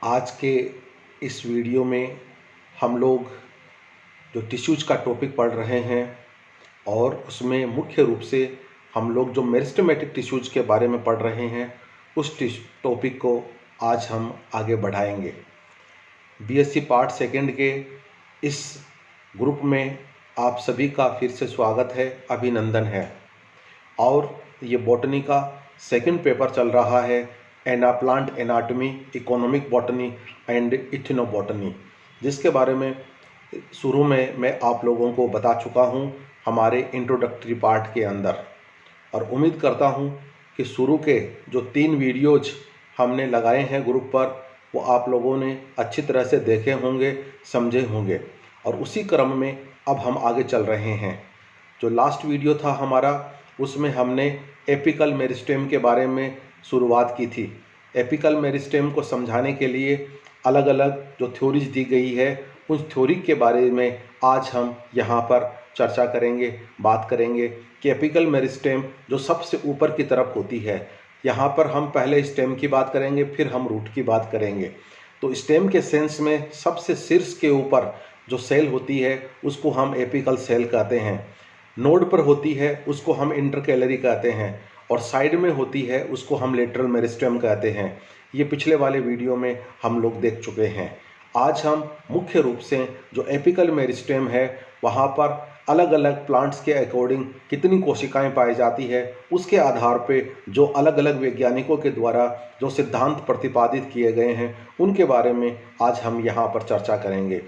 आज के इस वीडियो में हम लोग जो टिश्यूज का टॉपिक पढ़ रहे हैं और उसमें मुख्य रूप से हम लोग जो मेरिस्टेमेटिक टिश्यूज के बारे में पढ़ रहे हैं उस टॉपिक को आज हम आगे बढ़ाएंगे। बीएससी पार्ट सेकंड के इस ग्रुप में आप सभी का फिर से स्वागत है, अभिनंदन है। और ये बॉटनी का सेकंड पेपर चल रहा है, plant anatomy, economic botany and ethnobotany, जिसके बारे में शुरू में मैं आप लोगों को बता चुका हूँ हमारे इंट्रोडक्टरी पार्ट के अंदर। और उम्मीद करता हूँ कि शुरू के जो 3 वीडियोज हमने लगाए हैं ग्रुप पर वो आप लोगों ने अच्छी तरह से देखे होंगे, समझे होंगे, और उसी क्रम में अब हम आगे चल रहे हैं। जो लास्ट वीडियो था हमारा, उसमें हमने एपिकल मेरिस्टेम के बारे में शुरुआत की थी। एपिकल मेरिस्टेम को समझाने के लिए अलग अलग जो थ्योरीज दी गई है उस थ्योरी के बारे में आज हम यहाँ पर चर्चा करेंगे, बात करेंगे कि एपिकल मेरिस्टेम जो सबसे ऊपर की तरफ होती है, यहाँ पर हम पहले स्टेम की बात करेंगे, फिर हम रूट की बात करेंगे। तो स्टेम के सेंस में सबसे शीर्ष के ऊपर जो सेल होती है उसको हम एपिकल सेल कहते हैं। नोड पर होती है उसको हम इंटरकैलरी कहते हैं, और साइड में होती है उसको हम लेटरल मेरिस्टेम कहते हैं। ये पिछले वाले वीडियो में हम लोग देख चुके हैं। आज हम मुख्य रूप से जो एपिकल मेरिस्टेम है वहाँ पर अलग अलग प्लांट्स के अकॉर्डिंग कितनी कोशिकाएं पाई जाती है उसके आधार पे जो अलग अलग वैज्ञानिकों के द्वारा जो सिद्धांत प्रतिपादित किए गए हैं उनके बारे में आज हम यहाँ पर चर्चा करेंगे।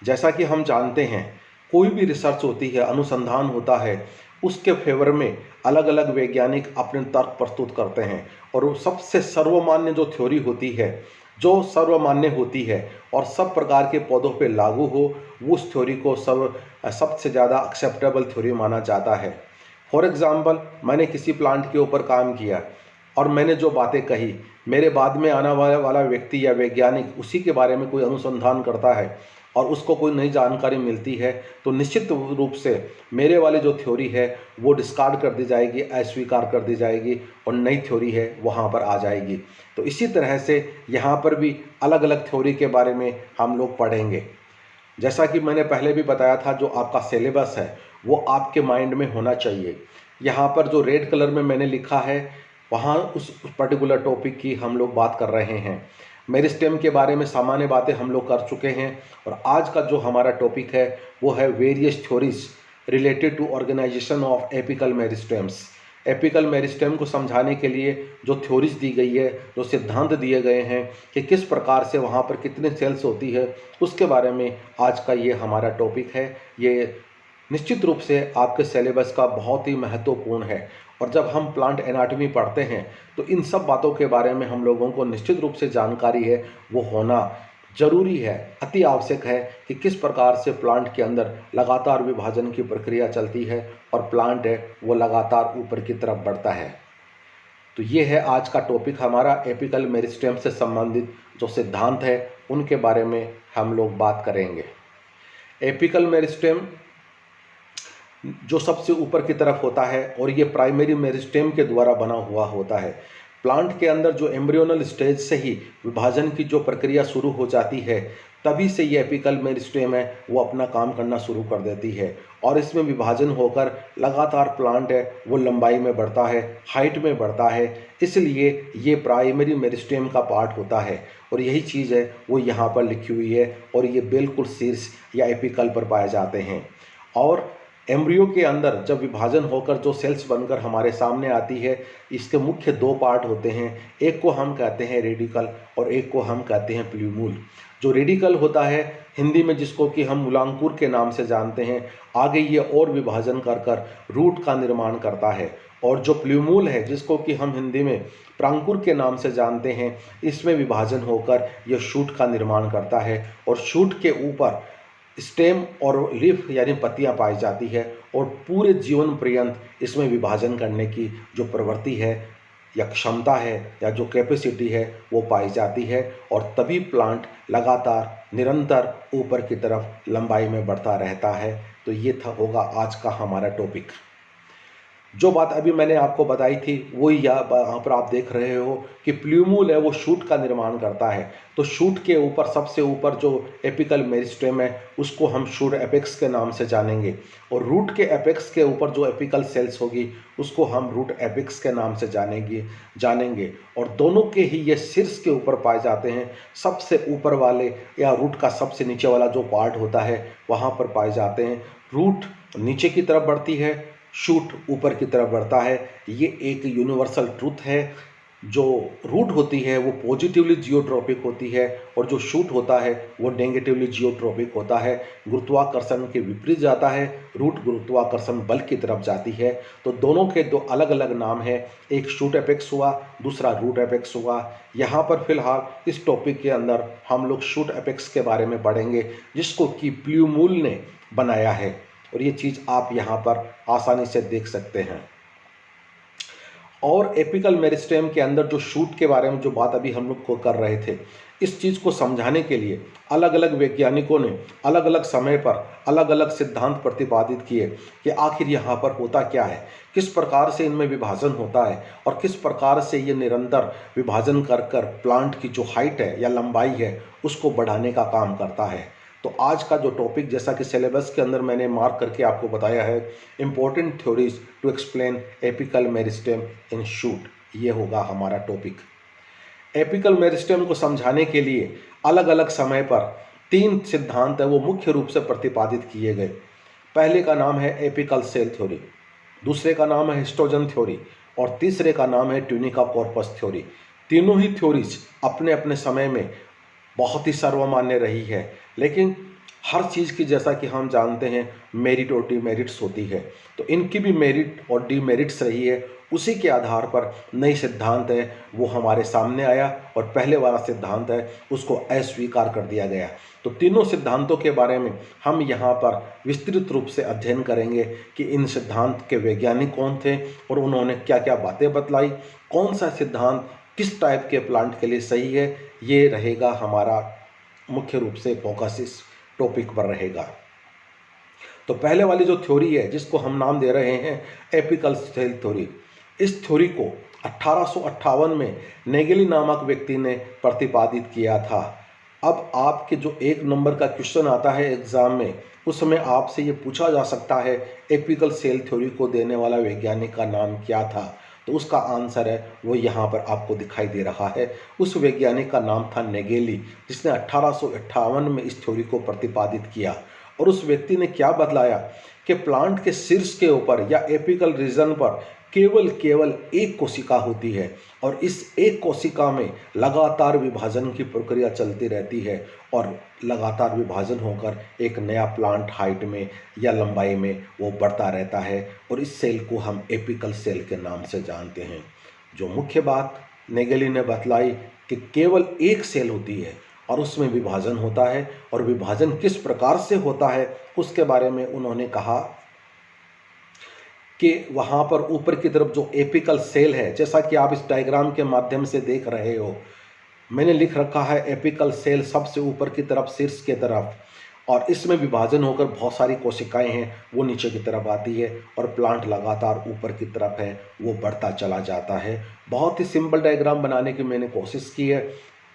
जैसा कि हम जानते हैं, कोई भी रिसर्च होती है, अनुसंधान होता है, उसके फेवर में अलग अलग वैज्ञानिक अपने तर्क प्रस्तुत करते हैं, और वो सबसे सर्वमान्य जो थ्योरी होती है, जो सर्वमान्य होती है और सब प्रकार के पौधों पे लागू हो, उस थ्योरी को सबसे ज़्यादा एक्सेप्टेबल थ्योरी माना जाता है। फॉर एग्ज़ाम्पल, मैंने किसी प्लांट के ऊपर काम किया और मैंने जो बातें कही, मेरे बाद में आने वाला व्यक्ति या वैज्ञानिक उसी के बारे में कोई अनुसंधान करता है और उसको कोई नई जानकारी मिलती है, तो निश्चित रूप से मेरे वाली जो थ्योरी है वो डिस्कार्ड कर दी जाएगी, अस्वीकार कर दी जाएगी, और नई थ्योरी है वहाँ पर आ जाएगी। तो इसी तरह से यहाँ पर भी अलग अलग थ्योरी के बारे में हम लोग पढ़ेंगे। जैसा कि मैंने पहले भी बताया था, जो आपका सिलेबस है वो आपके माइंड में होना चाहिए। यहाँ पर जो रेड कलर में मैंने लिखा है वहाँ उस पर्टिकुलर टॉपिक की हम लोग बात कर रहे हैं। मेरिस्टेम के बारे में सामान्य बातें हम लोग कर चुके हैं, और आज का जो हमारा टॉपिक है वो है various theories related to organisation of apical meristems. Apical meristem को समझाने के लिए जो थ्योरीज दी गई है, जो सिद्धांत दिए गए हैं कि किस प्रकार से वहाँ पर कितने सेल्स होती है, उसके बारे में आज का ये हमारा टॉपिक है। ये निश्चित रूप से आपके सिलेबस का बहुत ही महत्वपूर्ण है, और जब हम प्लांट एनाटॉमी पढ़ते हैं तो इन सब बातों के बारे में हम लोगों को निश्चित रूप से जानकारी है वो होना जरूरी है, अति आवश्यक है कि किस प्रकार से प्लांट के अंदर लगातार विभाजन की प्रक्रिया चलती है और प्लांट है वो लगातार ऊपर की तरफ बढ़ता है। तो ये है आज का टॉपिक हमारा, एपिकल मेरिस्टेम से संबंधित जो सिद्धांत है उनके बारे में हम लोग बात करेंगे। एपिकल मेरिस्टेम जो सबसे ऊपर की तरफ होता है और ये प्राइमरी मेरिस्टेम के द्वारा बना हुआ होता है। प्लांट के अंदर जो एम्ब्रियोनल स्टेज से ही विभाजन की जो प्रक्रिया शुरू हो जाती है, तभी से ये एपिकल मेरिस्टेम है वो अपना काम करना शुरू कर देती है, और इसमें विभाजन होकर लगातार प्लांट है वो लंबाई में बढ़ता है, हाइट में बढ़ता है। इसलिए ये प्राइमरी मेरिस्टेम का पार्ट होता है, और यही चीज़ है वो यहाँ पर लिखी हुई है, और ये बिल्कुल शीर्ष या एपिकल पर पाए जाते हैं। और एम्ब्रियो के अंदर जब विभाजन होकर जो सेल्स बनकर हमारे सामने आती है, इसके मुख्य 2 पार्ट होते हैं। एक को हम कहते हैं रेडिकल और एक को हम कहते हैं प्ल्यूमूल। जो रेडिकल होता है हिंदी में जिसको कि हम मूलांकुर के नाम से जानते हैं, आगे ये और विभाजन कर कर रूट का निर्माण करता है। और जो प्ल्यूमूल है जिसको कि हम हिंदी में प्रांकुर के नाम से जानते हैं, इसमें विभाजन होकर यह शूट का निर्माण करता है, और शूट के ऊपर स्टेम और लीफ यानी पत्तियां पाई जाती है, और पूरे जीवन पर्यंत इसमें विभाजन करने की जो प्रवृत्ति है या क्षमता है या जो कैपेसिटी है वो पाई जाती है, और तभी प्लांट लगातार निरंतर ऊपर की तरफ लंबाई में बढ़ता रहता है। तो ये होगा आज का हमारा टॉपिक। जो बात अभी मैंने आपको बताई थी वही यहाँ पर आप देख रहे हो कि प्ल्यूमूल है वो शूट का निर्माण करता है। तो शूट के ऊपर सबसे ऊपर जो एपिकल मेरिस्टेम है उसको हम शूट एपेक्स के नाम से जानेंगे, और रूट के एपेक्स के ऊपर जो एपिकल सेल्स होगी उसको हम रूट एपिक्स के नाम से जानेंगे। और दोनों के ही ये शीर्ष के ऊपर पाए जाते हैं। सबसे ऊपर वाले या रूट का सबसे नीचे वाला जो पार्ट होता है वहाँ पर पाए जाते हैं। रूट नीचे की तरफ बढ़ती है, शूट ऊपर की तरफ बढ़ता है। ये एक यूनिवर्सल ट्रूथ है। जो रूट होती है वो पॉजिटिवली जियोट्रॉपिक होती है और जो शूट होता है वो नेगेटिवली जियोट्रॉपिक होता है। गुरुत्वाकर्षण के विपरीत जाता है, रूट गुरुत्वाकर्षण बल की तरफ जाती है। तो दोनों के दो अलग अलग नाम हैं, एक शूट एपेक्स हुआ, दूसरा रूट एपेक्स हुआ। यहाँ पर फिलहाल इस टॉपिक के अंदर हम लोग शूट एपेक्स के बारे में पढ़ेंगे, जिसको कि प्ल्यूमूल ने बनाया है, और ये चीज़ आप यहाँ पर आसानी से देख सकते हैं। और एपिकल मेरिस्टेम के अंदर जो शूट के बारे में जो बात अभी हम लोग को कर रहे थे, इस चीज़ को समझाने के लिए अलग अलग वैज्ञानिकों ने अलग अलग समय पर अलग अलग सिद्धांत प्रतिपादित किए कि आखिर यहाँ पर होता क्या है, किस प्रकार से इनमें विभाजन होता है और किस प्रकार से ये निरंतर विभाजन कर कर प्लांट की जो हाइट है या लंबाई है उसको बढ़ाने का काम करता है। तो आज का जो टॉपिक, जैसा कि सिलेबस के अंदर मैंने मार्क करके आपको बताया है, important theories to explain apical meristem in shoot, ये होगा हमारा टॉपिक। एपिकल मेरिस्टेम को समझाने के लिए अलग अलग समय पर 3 सिद्धांत है वो मुख्य रूप से प्रतिपादित किए गए। पहले का नाम है एपिकल सेल थ्योरी, दूसरे का नाम है हिस्टोजन थ्योरी, और तीसरे का नाम है ट्यूनिका कॉर्पस थ्योरी। तीनों ही थ्योरीज अपने अपने समय में बहुत ही सर्वमान्य रही है, लेकिन हर चीज़ की, जैसा कि हम जानते हैं, मेरिट और डीमेरिट्स होती है। तो इनकी भी मेरिट और डीमेरिट्स रही है, उसी के आधार पर नई सिद्धांत है वो हमारे सामने आया और पहले वाला सिद्धांत है उसको अस्वीकार कर दिया गया। तो तीनों सिद्धांतों के बारे में हम यहाँ पर विस्तृत रूप से अध्ययन करेंगे कि इन सिद्धांत के वैज्ञानिक कौन थे और उन्होंने क्या क्या बातें बतलाई, कौन सा सिद्धांत किस टाइप के प्लांट के लिए सही है। ये रहेगा हमारा मुख्य रूप से फोकस इस टॉपिक पर रहेगा। तो पहले वाली जो थ्योरी है जिसको हम नाम दे रहे हैं एपिकल सेल थ्योरी, इस थ्योरी को 1858 में नेगेली नामक व्यक्ति ने प्रतिपादित किया था। अब आपके जो 1 नंबर का क्वेश्चन आता है एग्जाम में, उसमें आपसे ये पूछा जा सकता है एपिकल सेल थ्योरी को देने वाला वैज्ञानिक का नाम क्या था। तो उसका आंसर है वो यहाँ पर आपको दिखाई दे रहा है। उस वैज्ञानिक का नाम था नेगेली, जिसने 1858 में इस थ्योरी को प्रतिपादित किया। और उस व्यक्ति ने क्या बतलाया कि प्लांट के शीर्ष के ऊपर या एपिकल रीजन पर केवल एक कोशिका होती है, और इस एक कोशिका में लगातार विभाजन की प्रक्रिया चलती रहती है, और लगातार विभाजन होकर एक नया प्लांट हाइट में या लंबाई में वो बढ़ता रहता है, और इस सेल को हम एपिकल सेल के नाम से जानते हैं। जो मुख्य बात नेगेली ने बतलाई कि केवल एक सेल होती है और उसमें विभाजन होता है, और विभाजन किस प्रकार से होता है उसके बारे में उन्होंने कहा कि वहाँ पर ऊपर की तरफ जो एपिकल सेल है, जैसा कि आप इस डायग्राम के माध्यम से देख रहे हो, मैंने लिख रखा है एपिकल सेल सबसे ऊपर की तरफ, शीर्ष की तरफ, और इसमें विभाजन होकर बहुत सारी कोशिकाएं हैं वो नीचे की तरफ आती है, और प्लांट लगातार ऊपर की तरफ है वो बढ़ता चला जाता है। बहुत ही सिंपल डायग्राम बनाने की मैंने कोशिश की है।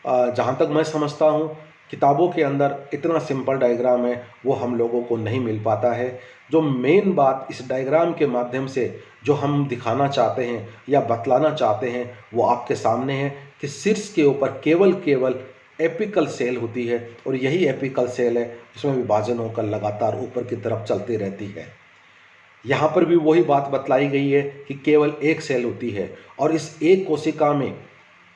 जहाँ तक मैं समझता हूँ किताबों के अंदर इतना सिंपल डायग्राम है वो हम लोगों को नहीं मिल पाता है। जो मेन बात इस डायग्राम के माध्यम से जो हम दिखाना चाहते हैं या बतलाना चाहते हैं वो आपके सामने है कि शीर्ष के ऊपर केवल एपिकल सेल होती है, और यही एपिकल सेल है जिसमें विभाजन होकर लगातार ऊपर की तरफ चलती रहती है। यहाँ पर भी वही बात बतलाई गई है कि केवल एक सेल होती है, और इस एक कोशिका में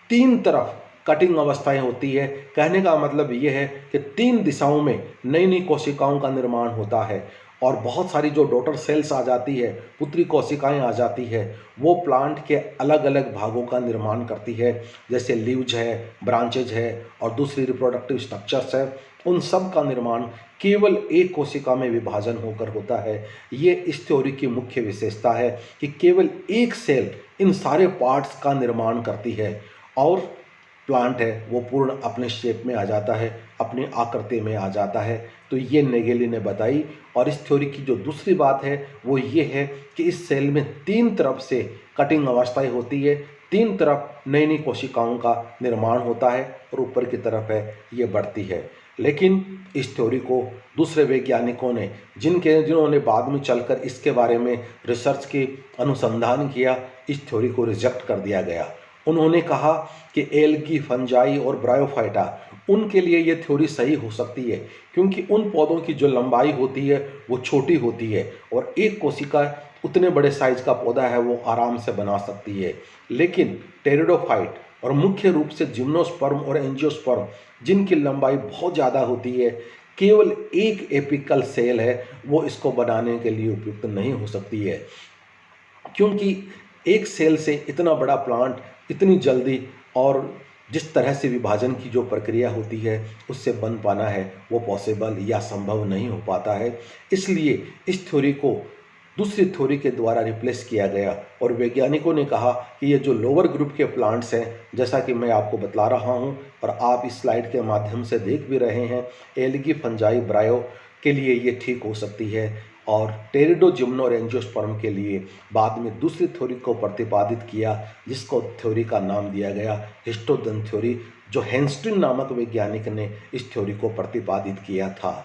3 तरफ कटिंग अवस्थाएं होती है। कहने का मतलब ये है कि 3 दिशाओं में नई नई कोशिकाओं का निर्माण होता है, और बहुत सारी जो डॉटर सेल्स आ जाती है, पुत्री कोशिकाएं आ जाती है, वो प्लांट के अलग अलग भागों का निर्माण करती है, जैसे लीव्स है, ब्रांचेज है और दूसरी रिप्रोडक्टिव स्ट्रक्चर्स है। उन सब का निर्माण केवल एक कोशिका में विभाजन होकर होता है। ये इस थ्योरी की मुख्य विशेषता है कि केवल एक सेल इन सारे पार्ट्स का निर्माण करती है, और प्लांट है वो पूर्ण अपने शेप में आ जाता है, अपनी आकृति में आ जाता है। तो ये नेगेली ने बताई। और इस थ्योरी की जो दूसरी बात है वो ये है कि इस सेल में 3 तरफ से कटिंग अवस्थाएं होती है, 3 तरफ नई नई कोशिकाओं का निर्माण होता है और ऊपर की तरफ है ये बढ़ती है। लेकिन इस थ्योरी को दूसरे वैज्ञानिकों ने जिन्होंने बाद में चलकर इसके बारे में रिसर्च की अनुसंधान किया, इस थ्योरी को रिजेक्ट कर दिया गया। उन्होंने कहा कि एल्गी, फंजाई और ब्रायोफाइटा उनके लिए ये थ्योरी सही हो सकती है, क्योंकि उन पौधों की जो लंबाई होती है वो छोटी होती है और एक कोशिका उतने बड़े साइज का पौधा है वो आराम से बना सकती है। लेकिन टेरिडोफाइट और मुख्य रूप से जिम्नोस्पर्म और एंजियोस्पर्म जिनकी लंबाई बहुत ज़्यादा होती है, केवल एक एपिकल सेल है वो इसको बनाने के लिए उपयुक्त नहीं हो सकती है, क्योंकि एक सेल से इतना बड़ा प्लांट इतनी जल्दी और जिस तरह से विभाजन की जो प्रक्रिया होती है उससे बन पाना है वो पॉसिबल या संभव नहीं हो पाता है। इसलिए इस थ्योरी को दूसरी थ्योरी के द्वारा रिप्लेस किया गया और वैज्ञानिकों ने कहा कि ये जो लोअर ग्रुप के प्लांट्स हैं, जैसा कि मैं आपको बतला रहा हूँ और आप इस स्लाइड के माध्यम से देख भी रहे हैं, एल्गी, फंजाई, ब्रायो के लिए ये ठीक हो सकती है। और टेरिडो, जिम्नो और एंजियोस्पर्म के लिए बाद में दूसरी थ्योरी को प्रतिपादित किया, जिसको थ्योरी का नाम दिया गया हिस्टोडन थ्योरी, जो हेंस्टिन नामक वैज्ञानिक ने इस थ्योरी को प्रतिपादित किया था।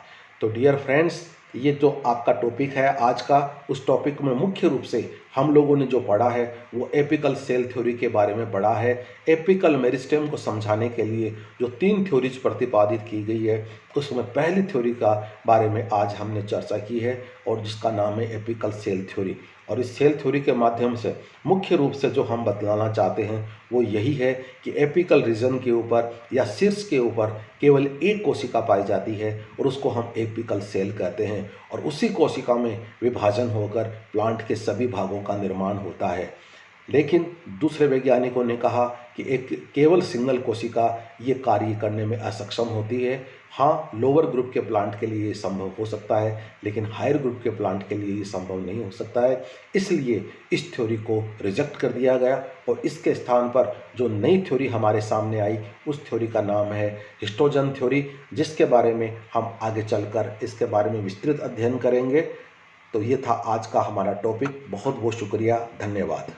तो डियर फ्रेंड्स, ये जो आपका टॉपिक है आज का, उस टॉपिक में मुख्य रूप से हम लोगों ने जो पढ़ा है वो एपिकल सेल थ्योरी के बारे में पढ़ा है। एपिकल मेरिस्टेम को समझाने के लिए जो 3 थ्योरीज प्रतिपादित की गई है उसमें पहली थ्योरी का बारे में आज हमने चर्चा की है और जिसका नाम है एपिकल सेल थ्योरी। और इस सेल थ्योरी के माध्यम से मुख्य रूप से जो हम बतलाना चाहते हैं वो यही है कि एपिकल रीजन के ऊपर या शीर्ष के ऊपर केवल एक कोशिका पाई जाती है और उसको हम एपिकल सेल कहते हैं और उसी कोशिका में विभाजन होकर प्लांट के सभी भागों का निर्माण होता है। लेकिन दूसरे वैज्ञानिकों ने कहा कि एक केवल सिंगल कोशिका ये कार्य करने में असक्षम होती है। हाँ, लोअर ग्रुप के प्लांट के लिए ये संभव हो सकता है, लेकिन हायर ग्रुप के प्लांट के लिए ये संभव नहीं हो सकता है। इसलिए इस थ्योरी को रिजेक्ट कर दिया गया और इसके स्थान पर जो नई थ्योरी हमारे सामने आई उस थ्योरी का नाम है हिस्टोडन थ्योरी, जिसके बारे में हम आगे चलकर इसके बारे में विस्तृत अध्ययन करेंगे। तो ये था आज का हमारा टॉपिक। बहुत बहुत शुक्रिया, धन्यवाद।